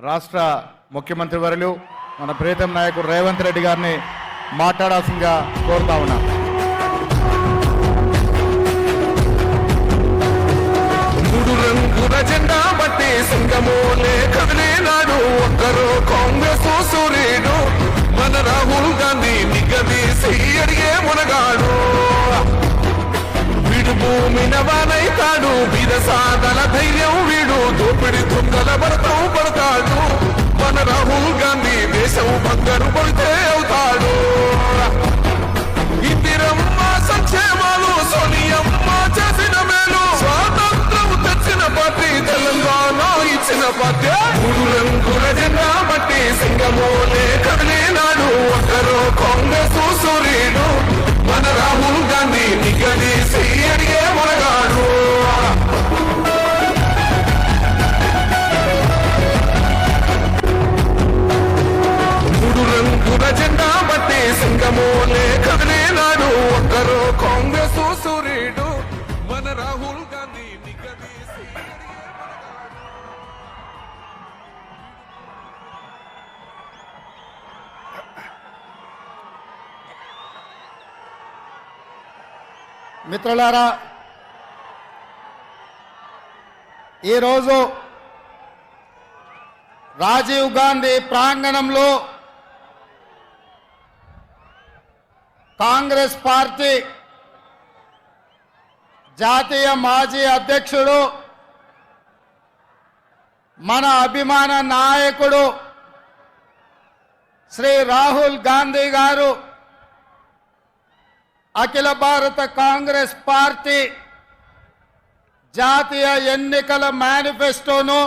రాష్ట్ర ముఖ్యమంత్రి వర్యులు మన ప్రియతమ నాయకుడు రేవంత్ రెడ్డి గారిని మాట్లాడాల్సిందిగా కోరుతా ఉన్నాం. మూడు రంగుల జెండా బట్టి సింగమోలే కదిలేనాడు ఒక్కరో కాంగ్రెస్ సూర్యుడు మన రాహుల్ గాంధీ నిగదీసి అడిగే మునగాడు. వీడు భూమి నవానైతాడు వీర సాధల ధైర్యం వీడు దోపిడి దొంగల భరతం పడతాడు. మన రాహుల్ గాంధీ దేశం బంగారు పడితే అవుతాడు. ఇందిరమ్మ సంక్షేమాలు సోనియమ్మ చేసిన మేలు స్వాతంత్రం తెచ్చిన పార్టీ తెలంగాణ ఇచ్చిన పార్టీ. మూడు రంగుల జెండా బట్టి సింగమోలే కదిలేనాడు ఒక్కరో కాంగ్రెస్ సూర్యుడు మన రాహుల్ గాంధీ నిగదీసి అడిగే మునగాడు. మూడు రంగుల జెండా బట్టి సింగమోలే కదిలేనాడు ఒక్కరో కాంగ్రెస్ సూర్యుడు మన రాహుల్ గాంధీ నిగదీసి మిత్రులారా, ఈరోజు రాజీవ్ గాంధీ ప్రాంగణంలో కాంగ్రెస్ పార్టీ జాతీయ మాజీ అధ్యక్షుడు మన అభిమాన నాయకుడు శ్రీ రాహుల్ గాంధీ గారు అఖిల భారత కాంగ్రెస్ పార్టీ జాతీయ ఎన్నికల మేనిఫెస్టోను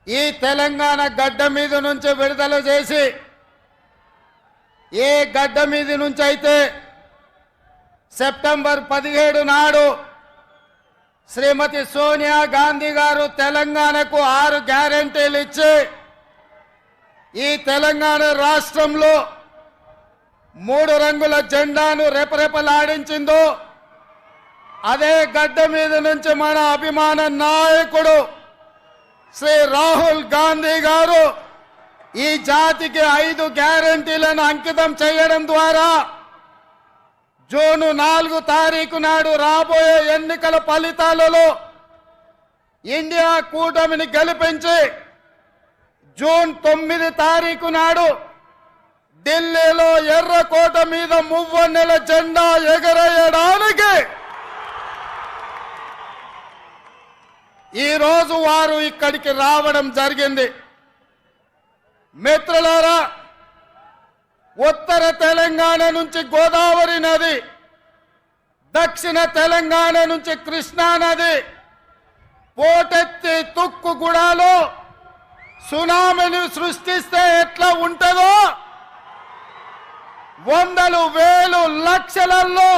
ఈ తెలంగాణ గడ్డ మీద నుంచి విడుదల చేసి ఏ గడ్డ మీద నుంచి అయితే సెప్టెంబర్ 17 నాడు శ్రీమతి సోనియా గాంధీ గారు తెలంగాణకు 6 గ్యారెంటీలు ఇచ్చి ఈ తెలంగాణ రాష్ట్రంలో 3 రంగుల జెండాను రెపరెపలాడించిందో అదే గడ్డ మీద నుంచి మన అభిమాన నాయకుడు శ్రీ రాహుల్ గాంధీ గారు ఈ జాతికి 5 గ్యారెంటీలను అంకితం చేయడం ద్వారా జూన్ 4 తారీఖు నాడు రాబోయే ఎన్నికల ఫలితాలలో ఇండియా కూటమిని గెలిపించి జూన్ 9 తారీఖు నాడు ఢిల్లీలో ఎర్రకోట మీద మువ్వన్నెల జెండా ఎగరేయడానికి ఈరోజు వారు ఇక్కడికి రావడం జరిగింది. మిత్రులారా, ఉత్తర తెలంగాణ నుంచి గోదావరి నది, దక్షిణ తెలంగాణ నుంచి కృష్ణా నది పోటెత్తి తుక్కుగూడలో సునామీని సృష్టిస్తే ఎట్లా ఉంటుందో వందలు వేలు లక్షలలో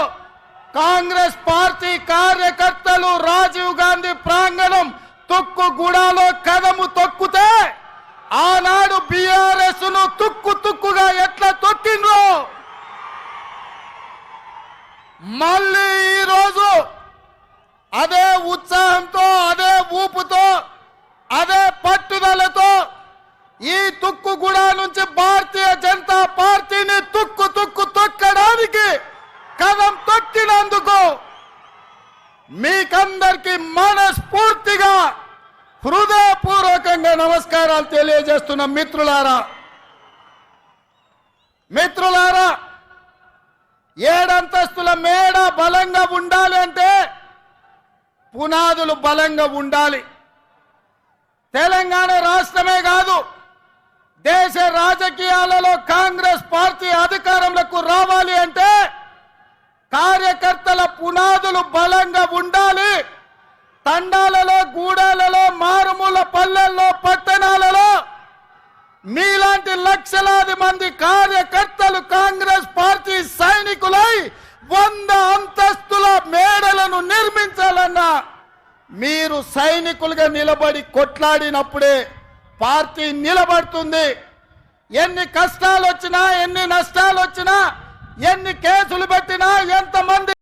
కాంగ్రెస్ పార్టీ కార్యకర్తలు రాజీవ్ గాంధీ ప్రాంగణం తుక్కుగూడలో కదము తొక్కితే ఆనాడు బీఆర్ఎస్ ను తుక్కుగా ఎట్లా తొక్కిండ్రో మళ్ళీ ఈరోజు అదే ఉత్సాహంతో అదే ఊపుతో అదే పట్టుదలతో ఈ తుక్కుగూడ నుంచి భారతీయ జనతా పార్టీని తుక్కు తొక్కడానికి కదం తొక్కినందుకు మీకందరికీ మనస్ఫూర్తిగా హృదయపూర్వకంగా నమస్కారాలు తెలియజేస్తున్న మిత్రులారా, 7 అంతస్తుల మేడ బలంగా ఉండాలి అంటే పునాదులు బలంగా ఉండాలి. తెలంగాణ రాష్ట్రమే కాదు, దేశ రాజకీయాలలో కాంగ్రెస్ పార్టీ అధికారంలోకి రావాలి అంటే కార్యకర్తల పునాదులు బలంగా ఉండాలి. తండాలలో, గూడాలలో, మారుమూల పల్లెల్లో, పట్టణాలలో మీలాంటి లక్షలాది మంది కార్యకర్తలు కాంగ్రెస్ పార్టీ సైనికులై 100 అంతస్తుల మేడలను నిర్మించాలన్నా మీరు సైనికులుగా నిలబడి కొట్లాడినప్పుడే పార్టీ నిలబడుతుంది. ఎన్ని కష్టాలు వచ్చినా, ఎన్ని నష్టాలు వచ్చినా, ఎన్ని కేసులు పెట్టినా, ఎంతమంది